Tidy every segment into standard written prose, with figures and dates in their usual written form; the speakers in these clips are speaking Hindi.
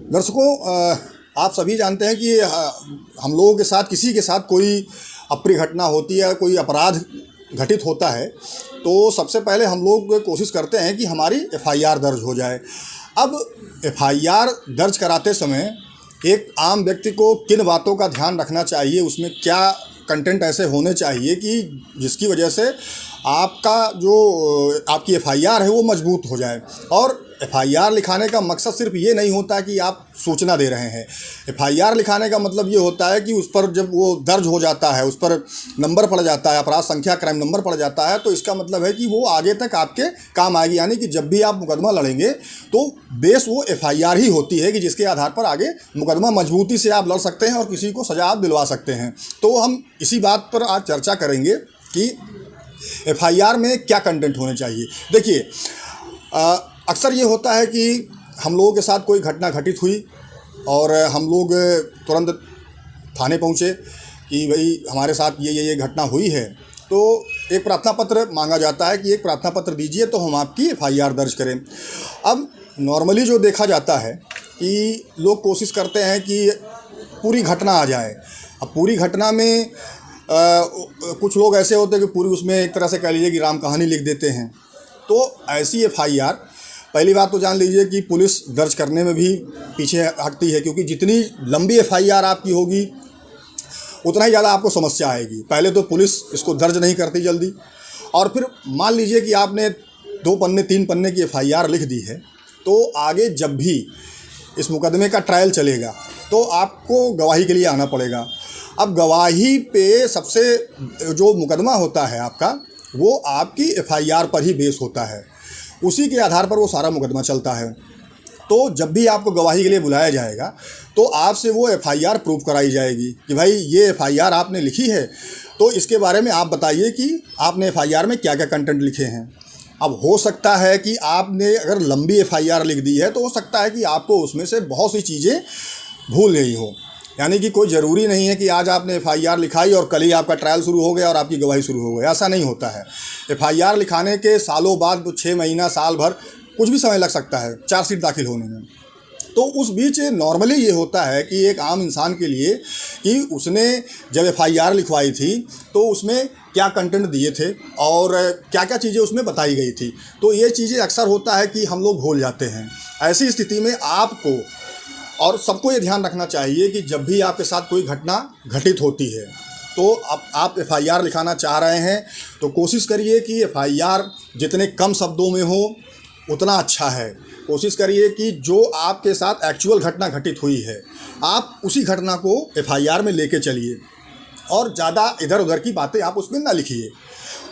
दर्शकों, आप सभी जानते हैं कि हम लोगों के साथ किसी के साथ कोई अप्रिय घटना होती है, कोई अपराध घटित होता है तो सबसे पहले हम लोग कोशिश करते हैं कि हमारी एफआईआर दर्ज हो जाए। अब एफआईआर दर्ज कराते समय एक आम व्यक्ति को किन बातों का ध्यान रखना चाहिए, उसमें क्या कंटेंट ऐसे होने चाहिए कि जिसकी वजह से आपकी एफआईआर है वो मजबूत हो जाए। और एफआईआर लिखाने का मकसद सिर्फ ये नहीं होता कि आप सूचना दे रहे हैं। एफआईआर लिखाने का मतलब ये होता है कि उस पर जब वो दर्ज हो जाता है, उस पर नंबर पड़ जाता है, अपराध संख्या क्राइम नंबर पड़ जाता है, तो इसका मतलब है कि वो आगे तक आपके काम आएगी। यानी कि जब भी आप मुकदमा लड़ेंगे तो बेस वो एफआईआर ही होती है कि जिसके आधार पर आगे मुकदमा मजबूती से आप लड़ सकते हैं और किसी को सजा आप दिलवा सकते हैं। तो हम इसी बात पर आज चर्चा करेंगे कि एफआईआर में क्या कंटेंट होने चाहिए। देखिए, अक्सर ये होता है कि हम लोगों के साथ कोई घटना घटित हुई और हम लोग तुरंत थाने पहुँचे कि भाई हमारे साथ ये घटना हुई है, तो एक प्रार्थना पत्र मांगा जाता है कि एक प्रार्थना पत्र दीजिए तो हम आपकी एफआईआर दर्ज करें। अब नॉर्मली जो देखा जाता है कि लोग कोशिश करते हैं कि पूरी घटना आ जाए। अब पूरी घटना में कुछ लोग ऐसे होते हैं कि पूरी उसमें एक तरह से कह लीजिए कि राम कहानी लिख देते हैं। तो ऐसी एफआईआर, पहली बात तो जान लीजिए कि पुलिस दर्ज करने में भी पीछे हटती है, क्योंकि जितनी लंबी एफआईआर आपकी होगी उतना ही ज़्यादा आपको समस्या आएगी। पहले तो पुलिस इसको दर्ज नहीं करती जल्दी, और फिर मान लीजिए कि आपने 2 पन्ने 3 पन्ने की एफआईआर लिख दी है, तो आगे जब भी इस मुकदमे का ट्रायल चलेगा तो आपको गवाही के लिए आना पड़ेगा। अब गवाही पे सबसे जो मुकदमा होता है आपका, वो आपकी एफआईआर पर ही बेस होता है, उसी के आधार पर वो सारा मुकदमा चलता है। तो जब भी आपको गवाही के लिए बुलाया जाएगा तो आपसे वो एफआईआर प्रूफ कराई जाएगी कि भाई ये एफआईआर आपने लिखी है, तो इसके बारे में आप बताइए कि आपने एफआईआर में क्या क्या कंटेंट लिखे हैं। अब हो सकता है कि आपने अगर लंबी एफआईआर लिख दी है तो हो सकता है कि आपको उसमें से बहुत सी चीज़ें भूल गई हो। यानी कि कोई ज़रूरी नहीं है कि आज आपने एफआईआर लिखाई और कल ही आपका ट्रायल शुरू हो गया और आपकी गवाही शुरू हो गई, ऐसा नहीं होता है। एफआईआर लिखाने के सालों बाद 6 महीना, साल भर, कुछ भी समय लग सकता है चार्जशीट दाखिल होने में। तो उस बीच नॉर्मली ये होता है कि एक आम इंसान के लिए कि उसने जब एफआईआर लिखवाई थी तो उसमें क्या कंटेंट दिए थे और क्या क्या चीज़ें उसमें बताई गई थी, तो ये चीज़ें अक्सर होता है कि हम लोग भूल जाते हैं। ऐसी स्थिति में आपको और सबको ये ध्यान रखना चाहिए कि जब भी आपके साथ कोई घटना घटित होती है तो आप एफआईआर लिखाना चाह रहे हैं तो कोशिश करिए कि एफआईआर जितने कम शब्दों में हो उतना अच्छा है। कोशिश करिए कि जो आपके साथ एक्चुअल घटना घटित हुई है आप उसी घटना को एफआईआर में लेके चलिए और ज़्यादा इधर उधर की बातें आप उसमें ना लिखिए।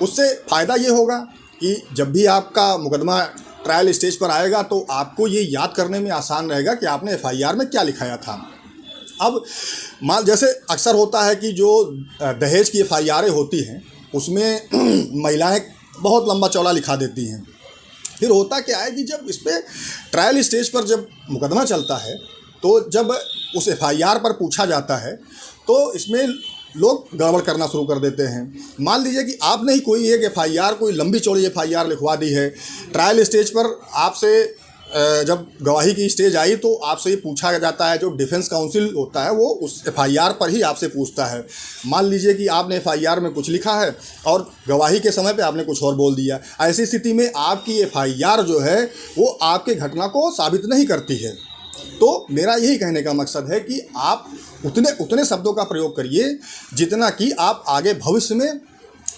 उससे फ़ायदा ये होगा कि जब भी आपका मुकदमा ट्रायल स्टेज पर आएगा तो आपको ये याद करने में आसान रहेगा कि आपने एफआईआर में क्या लिखाया था। अब जैसे अक्सर होता है कि जो दहेज की एफआईआरें होती हैं उसमें महिलाएं बहुत लंबा चौड़ा लिखा देती हैं। फिर होता क्या है कि जब इस पर ट्रायल स्टेज पर जब मुकदमा चलता है तो जब उस एफआईआर पर पूछा जाता है तो इसमें लोग गड़बड़ करना शुरू कर देते हैं। मान लीजिए कि आपने ही कोई एक एफआईआर, कोई लंबी चौड़ी एफआईआर लिखवा दी है, ट्रायल स्टेज पर आपसे जब गवाही की स्टेज आई तो आपसे ये पूछा जाता है, जो डिफेंस काउंसिल होता है वो उस एफआईआर पर ही आपसे पूछता है। मान लीजिए कि आपने एफआईआर में कुछ लिखा है और गवाही के समय पे आपने कुछ और बोल दिया। ऐसी स्थिति में आपकी एफआईआर जो है वो आपके घटना को साबित नहीं करती है। तो मेरा यही कहने का मकसद है कि आप उतने शब्दों का प्रयोग करिए जितना कि आप आगे भविष्य में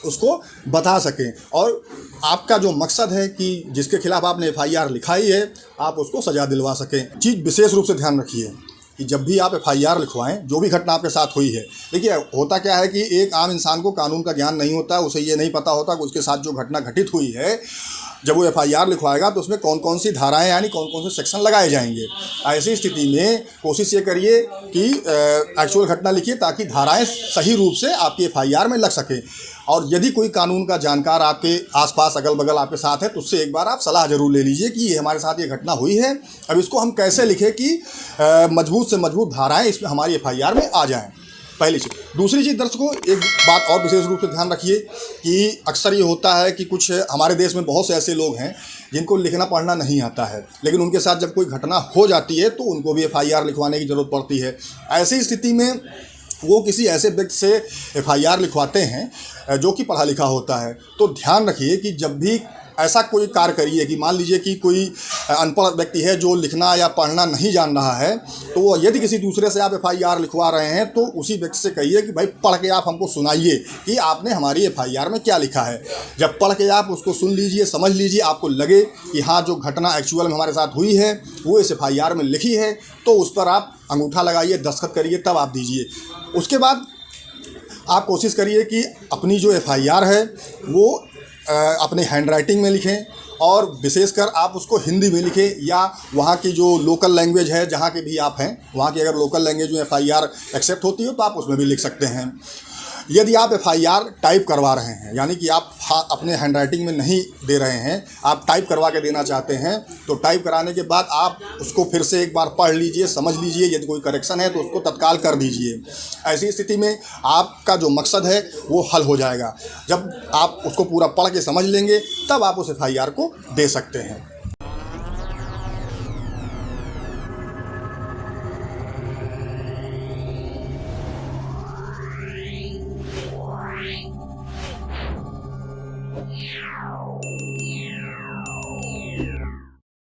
उसको बता सकें, और आपका जो मकसद है कि जिसके खिलाफ आपने एफआईआर लिखाई है आप उसको सज़ा दिलवा सकें। चीज़ विशेष रूप से ध्यान रखिए कि जब भी आप एफआईआर लिखवाएं, जो भी घटना आपके साथ हुई है, देखिए होता क्या है कि एक आम इंसान को कानून का ज्ञान नहीं होता, उसे ये नहीं पता होता कि उसके साथ जो घटना घटित हुई है जब वो एफआईआर लिखवाएगा तो उसमें कौन कौन सी धाराएं यानी कौन कौन से सेक्शन लगाए जाएंगे। ऐसी स्थिति में कोशिश ये करिए कि एक्चुअल घटना लिखिए ताकि धाराएं सही रूप से आपकी एफआईआर में लग सकें। और यदि कोई कानून का जानकार आपके आसपास अगल बगल आपके साथ है तो उससे एक बार आप सलाह ज़रूर ले लीजिए कि ये हमारे साथ ये घटना हुई है, अब इसको हम कैसे लिखें कि मजबूत से मजबूत धाराएँ इसमें हमारी एफआईआर में आ जाएँ। पहली चीज़। दूसरी चीज़ दर्शकों, एक बात और विशेष रूप से ध्यान रखिए कि अक्सर ये होता है कि कुछ हमारे देश में बहुत से ऐसे लोग हैं जिनको लिखना पढ़ना नहीं आता है, लेकिन उनके साथ जब कोई घटना हो जाती है तो उनको भी FIR लिखवाने की ज़रूरत पड़ती है। ऐसी स्थिति में वो किसी ऐसे व्यक्ति से FIR लिखवाते हैं जो कि पढ़ा लिखा होता है। तो ध्यान रखिए कि जब भी ऐसा कोई कार्य करिए कि मान लीजिए कि कोई अनपढ़ व्यक्ति है जो लिखना या पढ़ना नहीं जान रहा है, तो वो यदि किसी दूसरे से आप FIR लिखवा रहे हैं तो उसी व्यक्ति से कहिए कि भाई पढ़ के आप हमको सुनाइए कि आपने हमारी FIR में क्या लिखा है। जब पढ़ के आप उसको सुन लीजिए, समझ लीजिए, आपको लगे कि हाँ जो घटना एक्चुअल में हमारे साथ हुई है वो इस FIR में लिखी है, तो उस पर आप अंगूठा लगाइए, दस्तखत करिए, तब आप दीजिए। उसके बाद आप कोशिश करिए कि अपनी जो FIR है वो अपने हैंडराइटिंग में लिखें, और विशेषकर आप उसको हिंदी में लिखें या वहाँ की जो लोकल लैंग्वेज है जहाँ के भी आप हैं वहाँ की अगर लोकल लैंग्वेज में FIR एक्सेप्ट होती हो तो आप उसमें भी लिख सकते हैं। यदि आप FIR टाइप करवा रहे हैं, यानी कि आप अपने हैंडराइटिंग में नहीं दे रहे हैं, आप टाइप करवा के देना चाहते हैं, तो टाइप कराने के बाद आप उसको फिर से एक बार पढ़ लीजिए, समझ लीजिए, यदि कोई करेक्शन है तो उसको तत्काल कर दीजिए। ऐसी स्थिति में आपका जो मकसद है वो हल हो जाएगा। जब आप उसको पूरा पढ़ के समझ लेंगे तब आप उस FIR को दे सकते हैं।